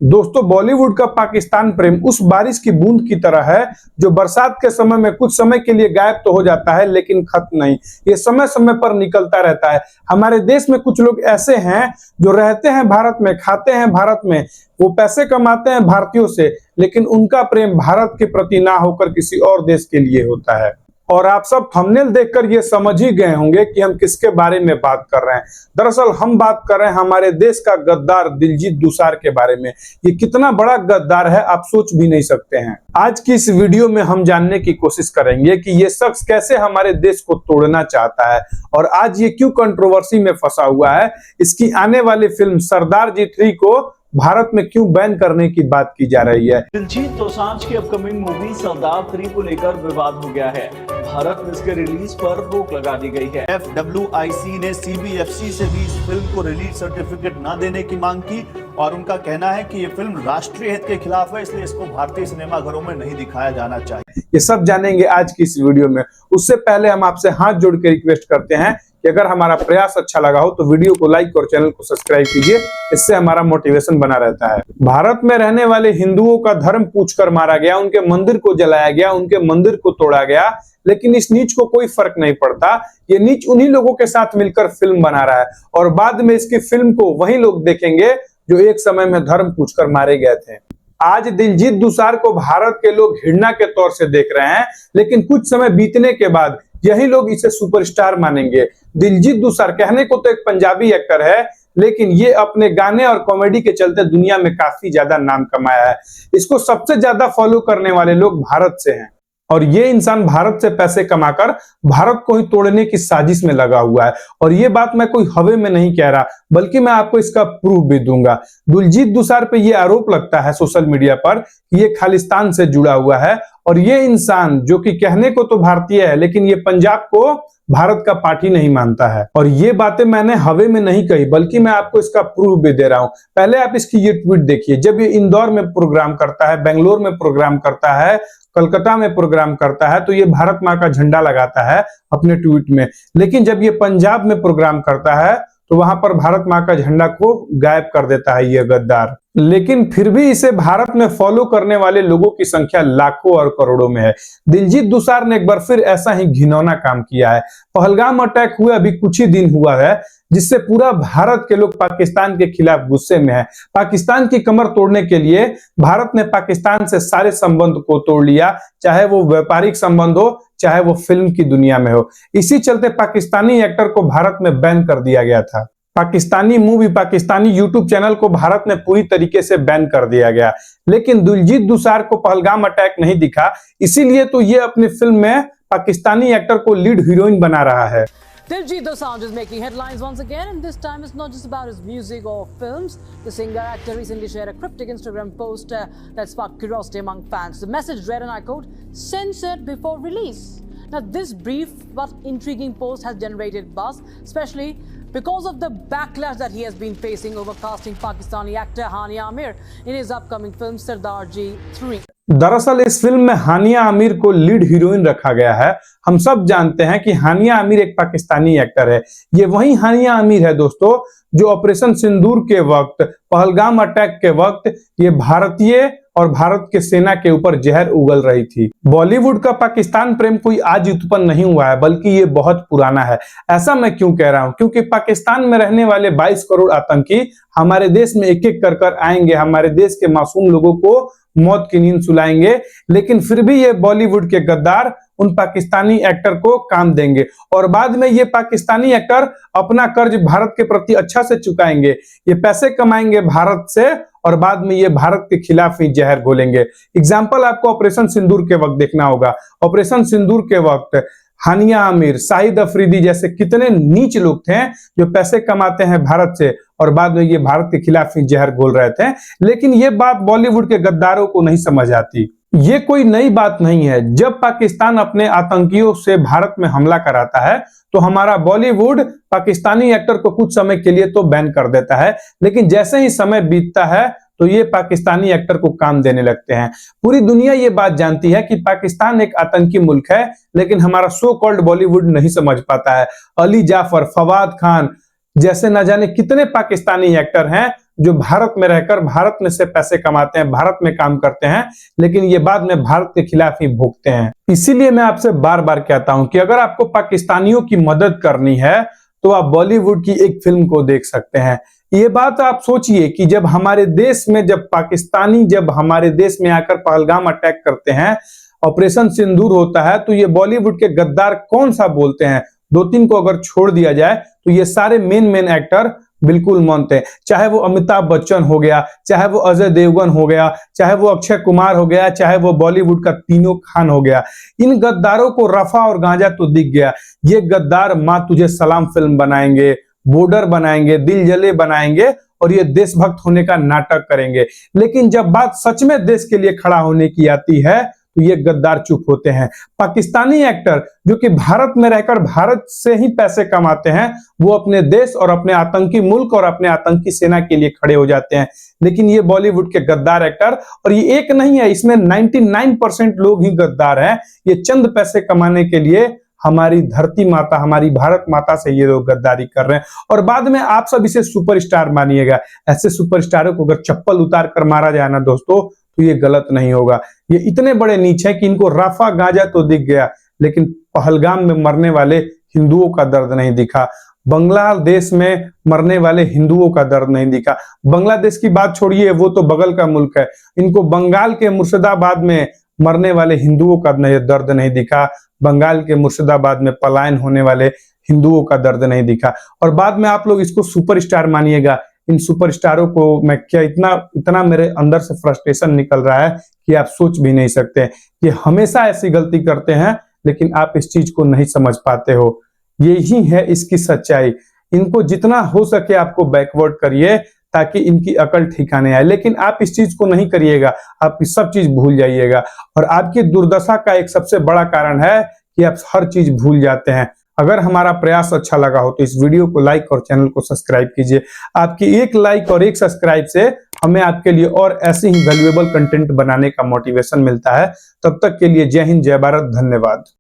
दोस्तों, बॉलीवुड का पाकिस्तान प्रेम उस बारिश की बूंद की तरह है जो बरसात के समय में कुछ समय के लिए गायब तो हो जाता है लेकिन खत्म नहीं। ये समय समय पर निकलता रहता है। हमारे देश में कुछ लोग ऐसे हैं जो रहते हैं भारत में, खाते हैं भारत में, वो पैसे कमाते हैं भारतीयों से, लेकिन उनका प्रेम भारत के प्रति ना होकर किसी और देश के लिए होता है। और आप सब थंबनेल देखकर ये समझ ही गए होंगे कि हम किसके बारे में बात कर रहे हैं। दरअसल हम बात कर रहे हैं हमारे देश का गद्दार दिलजीत दोसांझ के बारे में। ये कितना बड़ा गद्दार है आप सोच भी नहीं सकते हैं। आज की इस वीडियो में हम जानने की कोशिश करेंगे कि ये शख्स कैसे हमारे देश को तोड़ना चाहता है और आज ये क्यों कंट्रोवर्सी में फंसा हुआ है। इसकी आने वाली फिल्म सरदार जी 3 को भारत में क्यों बैन करने की बात की जा रही है। दिलजीत दोसांझ की अपकमिंग मूवी सरदार 3 को लेकर विवाद हो गया है। भारत में इसके रिलीज पर रोक लगा दी गई है। FWIC ने CBFC से भी इस फिल्म को रिलीज सर्टिफिकेट न देने की मांग की और उनका कहना है कि ये फिल्म राष्ट्रीय हित के खिलाफ है, इसलिए इसको भारतीय सिनेमाघरों में नहीं दिखाया जाना चाहिए। ये सब जानेंगे आज की इस वीडियो में। उससे पहले हम आपसे हाथ जोड़ के रिक्वेस्ट करते हैं कि अगर हमारा प्रयास अच्छा लगा हो तो वीडियो को लाइक और चैनल को सब्सक्राइब कीजिए, इससे हमारा मोटिवेशन बना रहता है। भारत में रहने वाले हिंदुओं का धर्म पूछकर मारा गया, उनके मंदिर को जलाया गया, उनके मंदिर को तोड़ा गया, लेकिन इस नीच को कोई फर्क नहीं पड़ता। ये नीच उन्हीं लोगों के साथ मिलकर फिल्म बना रहा है और बाद में इसकी फिल्म को वही लोग देखेंगे जो एक समय में धर्म पूछकर मारे गए थे। आज दिलजीत दोसांझ को भारत के लोग घृणा के तौर से देख रहे हैं, लेकिन कुछ समय बीतने के बाद यही लोग इसे सुपरस्टार मानेंगे। दिलजीत दोसांझ कहने को तो एक पंजाबी एक्टर है, लेकिन ये अपने गाने और कॉमेडी के चलते दुनिया में काफी ज्यादा नाम कमाया है। इसको सबसे ज्यादा फॉलो करने वाले लोग भारत से हैं और ये इंसान भारत से पैसे कमाकर भारत को ही तोड़ने की साजिश में लगा हुआ है। और ये बात मैं कोई हवे में नहीं कह रहा, बल्कि मैं आपको इसका प्रूफ भी दूंगा। दिलजीत दोसांझ पे ये आरोप लगता है सोशल मीडिया पर कि ये खालिस्तान से जुड़ा हुआ है और ये इंसान जो कि कहने को तो भारतीय है, लेकिन ये पंजाब को भारत का पार्टी नहीं मानता है। और ये बातें मैंने हवे में नहीं कही, बल्कि मैं आपको इसका प्रूफ भी दे रहा हूं। पहले आप इसकी ये ट्वीट देखिए। जब ये इंदौर में प्रोग्राम करता है, बेंगलोर में प्रोग्राम करता है, कलकत्ता में प्रोग्राम करता है, तो ये भारत माँ का झंडा लगाता है अपने ट्वीट में। लेकिन जब ये पंजाब में प्रोग्राम करता है तो वहां पर भारत माँ का झंडा को गायब कर देता है ये गद्दार। लेकिन फिर भी इसे भारत में फॉलो करने वाले लोगों की संख्या लाखों और करोड़ों में है। दिलजीत दोसांझ ने एक बार फिर ऐसा ही घिनौना काम किया है। पहलगाम अटैक हुए अभी कुछ ही दिन हुआ है, जिससे पूरा भारत के लोग पाकिस्तान के खिलाफ गुस्से में है। पाकिस्तान की कमर तोड़ने के लिए भारत ने पाकिस्तान से सारे संबंध को तोड़ लिया, चाहे वो व्यापारिक संबंध हो, चाहे वो फिल्म की दुनिया में हो। इसी चलते पाकिस्तानी एक्टर को भारत में बैन कर दिया गया था। Pakistani movie, Pakistani YouTube channel को भारत में पूरी तरीके से बैन कर दिया गया। लेकिन दिलजीत दोसांझ को पहलगाम अटैक नहीं दिखा, इसीलिए तो ये अपनी फिल्म में पाकिस्तानी एक्टर को लीड हीरोइन बना रहा है। Diljit Dosanjh is making headlines once again, and this time it's not just about his music or films. The singer-actor recently shared a cryptic Instagram post that sparked curiosity among fans. The message read, and I quote, "Censored before release." Now, this brief but intriguing post has generated buzz, especially because of the backlash that he has been facing over casting Pakistani actor Hania Amir in his upcoming film Sardar Ji 3. दरअसल इस film में हानिया आमिर को lead heroine रखा गया है। हम सब जानते हैं कि हानिया आमिर एक पाकिस्तानी एक्टर है। ये वही हानिया आमिर है दोस्तों जो ऑपरेशन सिंदूर के वक्त, पहलगाम अटैक के वक्त ये भारतीय और भारत के सेना के ऊपर जहर उगल रही थी। बॉलीवुड का पाकिस्तान प्रेम कोई आज उत्पन्न नहीं हुआ है, बल्कि ये बहुत पुराना है। ऐसा मैं क्यों कह रहा हूं? क्योंकि पाकिस्तान में रहने वाले 22 करोड़ आतंकी हमारे देश में एक एक कर आएंगे, हमारे देश के मासूम लोगों को मौत की नींद सुलाएंगे, लेकिन फिर भी ये बॉलीवुड के गद्दार उन पाकिस्तानी एक्टर को काम देंगे और बाद में ये पाकिस्तानी एक्टर अपना कर्ज भारत के प्रति अच्छा से चुकाएंगे। ये पैसे कमाएंगे भारत से और बाद में ये भारत के खिलाफ ही जहर घोलेंगे। एग्जाम्पल आपको ऑपरेशन सिंदूर के वक्त देखना होगा। ऑपरेशन सिंदूर के वक्त हानिया आमिर, शाहिद अफरीदी जैसे कितने नीच लोग थे जो पैसे कमाते हैं भारत से और बाद में ये भारत के खिलाफ ही जहर घोल रहे थे। लेकिन ये बात बॉलीवुड के गद्दारों को नहीं समझ आती। ये कोई नई बात नहीं है। जब पाकिस्तान अपने आतंकियों से भारत में हमला कराता है तो हमारा बॉलीवुड पाकिस्तानी एक्टर को कुछ समय के लिए तो बैन कर देता है, लेकिन जैसे ही समय बीतता है तो ये पाकिस्तानी एक्टर को काम देने लगते हैं। पूरी दुनिया ये बात जानती है कि पाकिस्तान एक आतंकी मुल्क है, लेकिन हमारा सो कॉल्ड बॉलीवुड नहीं समझ पाता है। अली जाफर, फवाद खान जैसे न जाने कितने पाकिस्तानी एक्टर हैं जो भारत में रहकर भारत में से पैसे कमाते हैं, भारत में काम करते हैं, लेकिन ये बाद में भारत के खिलाफ ही भोगते हैं। इसीलिए मैं आपसे बार बार कहता हूं कि अगर आपको पाकिस्तानियों की मदद करनी है तो आप बॉलीवुड की एक फिल्म को देख सकते हैं। ये बात आप सोचिए कि जब हमारे देश में जब हमारे देश में आकर पहलगाम अटैक करते हैं, ऑपरेशन सिंदूर होता है, तो ये बॉलीवुड के गद्दार कौन सा बोलते हैं? 2-3 को अगर छोड़ दिया जाए तो ये सारे मेन एक्टर बिल्कुल मानते हैं। चाहे वो अमिताभ बच्चन हो गया, चाहे वो अजय देवगन हो गया, चाहे वो अक्षय कुमार हो गया, चाहे वो बॉलीवुड का तीनों खान हो गया। इन गद्दारों को रफा और गांजा तो दिख गया। ये गद्दार मां तुझे सलाम फिल्म बनाएंगे, बॉर्डर बनाएंगे, दिल जले बनाएंगे और ये देशभक्त होने का नाटक करेंगे। लेकिन जब बात सच में देश के लिए खड़ा होने की आती है तो ये गद्दार चुप होते हैं। पाकिस्तानी एक्टर जो कि भारत में रहकर भारत से ही पैसे कमाते हैं, वो अपने देश और अपने आतंकी मुल्क और अपने आतंकी सेना के लिए खड़े हो जाते हैं। लेकिन ये बॉलीवुड के गद्दार एक्टर, और ये एक नहीं है, इसमें 99% लोग ही गद्दार हैं। ये चंद पैसे कमाने के लिए हमारी धरती माता, हमारी भारत माता से ये लोग गद्दारी कर रहे हैं। और बाद में आप सब इसे सुपरस्टार मानिएगा। ऐसे सुपरस्टारों को अगर चप्पल उतार कर मारा जाए ना दोस्तों, तो ये गलत नहीं होगा। ये इतने बड़े नीच हैं कि इनको रफा गांजा तो दिख गया, लेकिन पहलगाम में मरने वाले हिंदुओं का दर्द नहीं दिखा। बांग्लादेश में मरने वाले हिंदुओं का दर्द नहीं दिखा। बांग्लादेश की बात छोड़िए, वो तो बगल का मुल्क है। इनको बंगाल के मुर्शिदाबाद में मरने वाले हिंदुओं का दर्द नहीं दिखा। बंगाल के मुर्शिदाबाद में पलायन होने वाले हिंदुओं का दर्द नहीं दिखा। और बाद में आप लोग इसको सुपरस्टार मानिएगा। इन सुपरस्टारों को मैं क्या इतना मेरे अंदर से फ्रस्ट्रेशन निकल रहा है कि आप सोच भी नहीं सकते। ये हमेशा ऐसी गलती करते हैं, लेकिन आप इस चीज को नहीं समझ पाते हो। यही है इसकी सच्चाई। इनको जितना हो सके आपको बैकवर्ड करिए ताकि इनकी अकल ठिकाने आए, लेकिन आप इस चीज को नहीं करिएगा। आप इस सब चीज भूल जाइएगा। और आपकी दुर्दशा का एक सबसे बड़ा कारण है कि आप हर चीज भूल जाते हैं। अगर हमारा प्रयास अच्छा लगा हो तो इस वीडियो को लाइक और चैनल को सब्सक्राइब कीजिए। आपकी एक लाइक और एक सब्सक्राइब से हमें आपके लिए और ऐसे ही वैल्यूएबल कंटेंट बनाने का मोटिवेशन मिलता है। तब तक के लिए जय हिंद, जय भारत, धन्यवाद।